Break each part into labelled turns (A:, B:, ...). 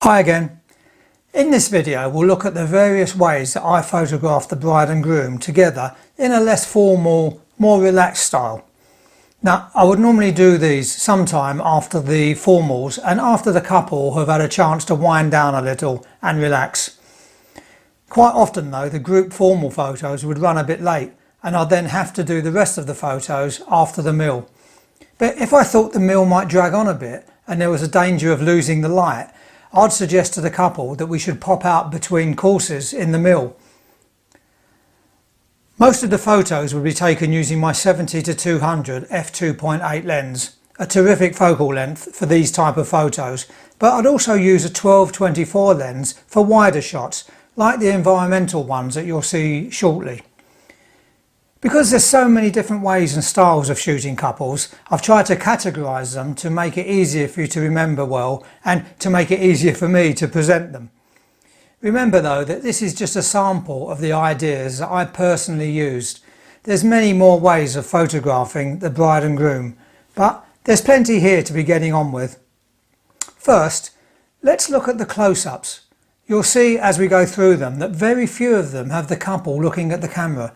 A: Hi again. In this video we'll look at the various ways that I photograph the bride and groom together in a less formal, more relaxed style. Now I would normally do these sometime after the formals and after the couple have had a chance to wind down a little and relax. Quite often though the group formal photos would run a bit late and I'd then have to do the rest of the photos after the meal. But if I thought the meal might drag on a bit and there was a danger of losing the light, I'd suggest to the couple that we should pop out between courses in the meal. Most of the photos would be taken using my 70-200 f2.8 lens, a terrific focal length for these type of photos, but I'd also use a 12-24 lens for wider shots, like the environmental ones that you'll see shortly. Because there's so many different ways and styles of shooting couples, I've tried to categorise them to make it easier for you to remember well and to make it easier for me to present them. Remember though that this is just a sample of the ideas that I personally used. There's many more ways of photographing the bride and groom, but there's plenty here to be getting on with. First, let's look at the close-ups. You'll see as we go through them that very few of them have the couple looking at the camera.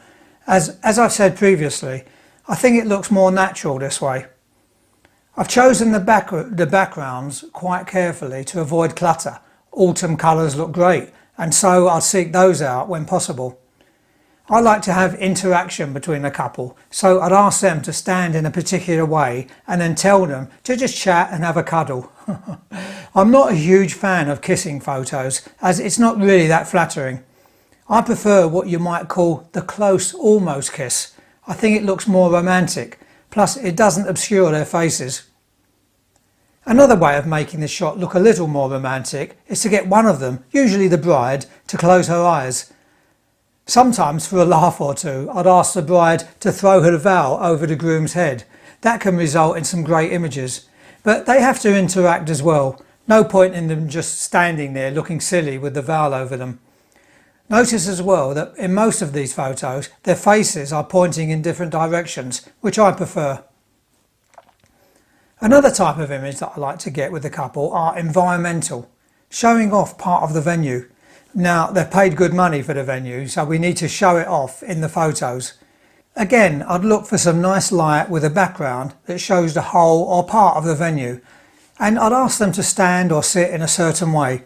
A: As I've said previously, I think it looks more natural this way. I've chosen the backgrounds quite carefully to avoid clutter. Autumn colours look great, and so I'll seek those out when possible. I like to have interaction between a couple, so I'd ask them to stand in a particular way and then tell them to just chat and have a cuddle. I'm not a huge fan of kissing photos, as it's not really that flattering. I prefer what you might call the close almost kiss. I think it looks more romantic, plus it doesn't obscure their faces. Another way of making the shot look a little more romantic is to get one of them, usually the bride, to close her eyes. Sometimes for a laugh or two I'd ask the bride to throw her veil over the groom's head. That can result in some great images, but they have to interact as well. No point in them just standing there looking silly with the veil over them. Notice as well that in most of these photos their faces are pointing in different directions, which I prefer. Another type of image that I like to get with the couple are environmental, showing off part of the venue. Now they've paid good money for the venue, so we need to show it off in the photos. Again, I'd look for some nice light with a background that shows the whole or part of the venue, and I'd ask them to stand or sit in a certain way.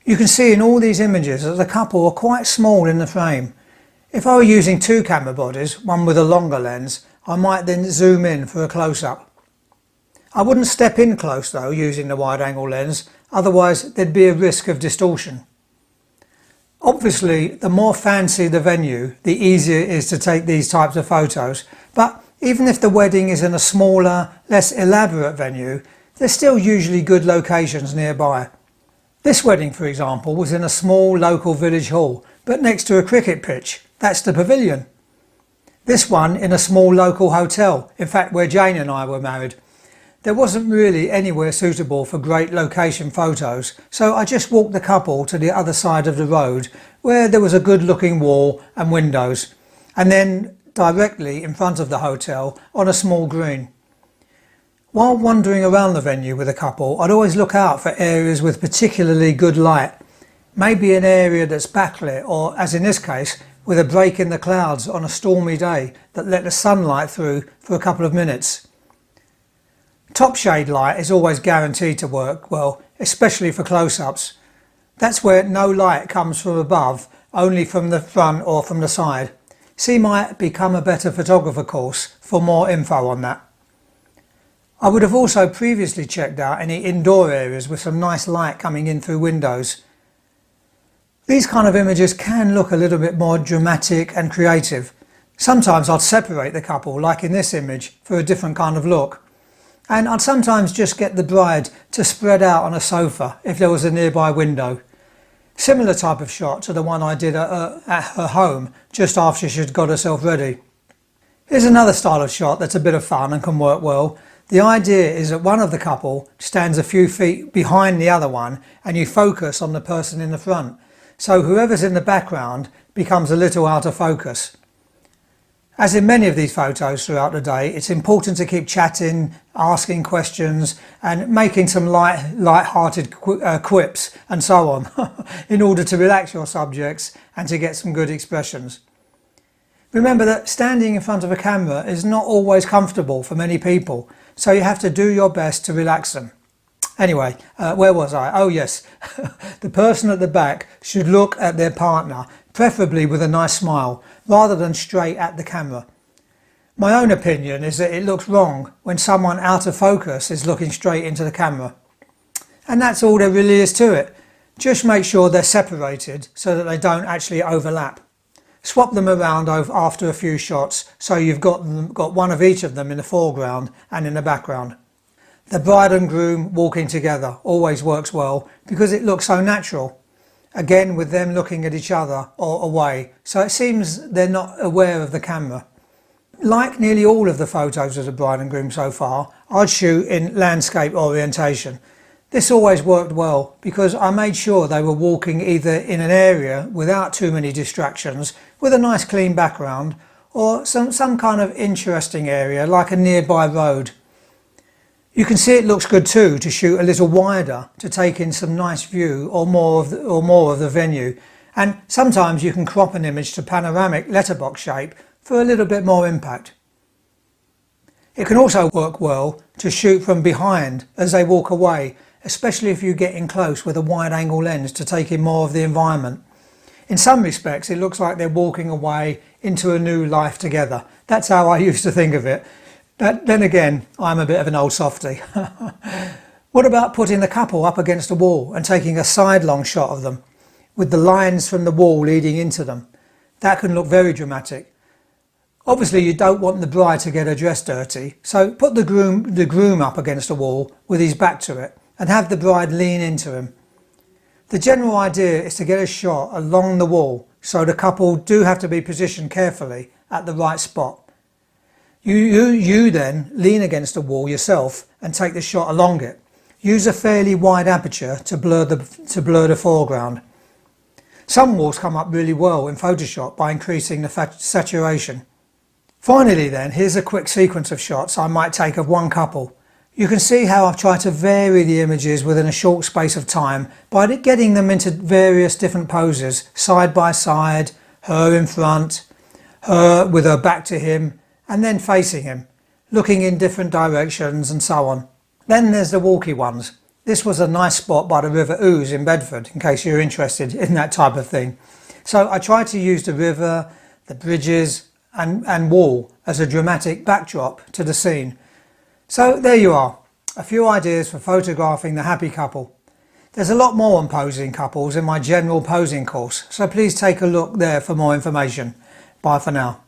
A: You can see in all these images that the couple are quite small in the frame. If I were using two camera bodies, one with a longer lens, I might then zoom in for a close-up. I wouldn't step in close though using the wide-angle lens, otherwise there'd be a risk of distortion. Obviously, the more fancy the venue, the easier it is to take these types of photos, but even if the wedding is in a smaller, less elaborate venue, there's still usually good locations nearby. This wedding, for example, was in a small local village hall, but next to a cricket pitch. That's the pavilion. This one in a small local hotel, in fact where Jane and I were married. There wasn't really anywhere suitable for great location photos, so I just walked the couple to the other side of the road where there was a good looking wall and windows, and then directly in front of the hotel on a small green. While wandering around the venue with a couple, I'd always look out for areas with particularly good light. Maybe an area that's backlit, or as in this case, with a break in the clouds on a stormy day that let the sunlight through for a couple of minutes. Top shade light is always guaranteed to work well, especially for close-ups. That's where no light comes from above, only from the front or from the side. See my Become a Better Photographer course for more info on that. I would have also previously checked out any indoor areas with some nice light coming in through windows. These kind of images can look a little bit more dramatic and creative. Sometimes I'd separate the couple, like in this image, for a different kind of look. And I'd sometimes just get the bride to spread out on a sofa if there was a nearby window. Similar type of shot to the one I did at her home just after she'd got herself ready. Here's another style of shot that's a bit of fun and can work well. The idea is that one of the couple stands a few feet behind the other one and you focus on the person in the front. So whoever's in the background becomes a little out of focus. As in many of these photos throughout the day, it's important to keep chatting, asking questions and making some light-hearted quips and so on in order to relax your subjects and to get some good expressions. Remember that standing in front of a camera is not always comfortable for many people, so you have to do your best to relax them. Anyway, where was I? Oh yes, the person at the back should look at their partner, preferably with a nice smile, rather than straight at the camera. My own opinion is that it looks wrong when someone out of focus is looking straight into the camera. And that's all there really is to it. Just make sure they're separated so that they don't actually overlap. Swap them around after a few shots so you've got one of each of them in the foreground and in the background. The bride and groom walking together always works well because it looks so natural. Again, with them looking at each other or away, so it seems they're not aware of the camera. Like nearly all of the photos of the bride and groom so far, I'd shoot in landscape orientation. This always worked well because I made sure they were walking either in an area without too many distractions, with a nice clean background, or some kind of interesting area like a nearby road. You can see it looks good too to shoot a little wider to take in some nice view or more of the venue, and sometimes you can crop an image to panoramic letterbox shape for a little bit more impact. It can also work well to shoot from behind as they walk away, especially if you get in close with a wide angle lens to take in more of the environment. In some respects it looks like they're walking away into a new life together. That's how I used to think of it. Then again, I'm a bit of an old softy. What about putting the couple up against a wall and taking a sidelong shot of them, with the lines from the wall leading into them? That can look very dramatic. Obviously you don't want the bride to get her dress dirty, so put the groom up against a wall with his back to it and have the bride lean into him. The general idea is to get a shot along the wall, so the couple do have to be positioned carefully at the right spot. You then lean against the wall yourself and take the shot along it. Use a fairly wide aperture to blur the foreground. Some walls come up really well in Photoshop by increasing the saturation. Finally then, here's a quick sequence of shots I might take of one couple. You can see how I've tried to vary the images within a short space of time by getting them into various different poses, side by side, her in front, her with her back to him, and then facing him, looking in different directions and so on. Then there's the walkie ones. This was a nice spot by the River Ouse in Bedford, in case you're interested in that type of thing. So I tried to use the river, the bridges and wall as a dramatic backdrop to the scene. So there you are, a few ideas for photographing the happy couple. There's a lot more on posing couples in my general posing course, so please take a look there for more information. Bye for now.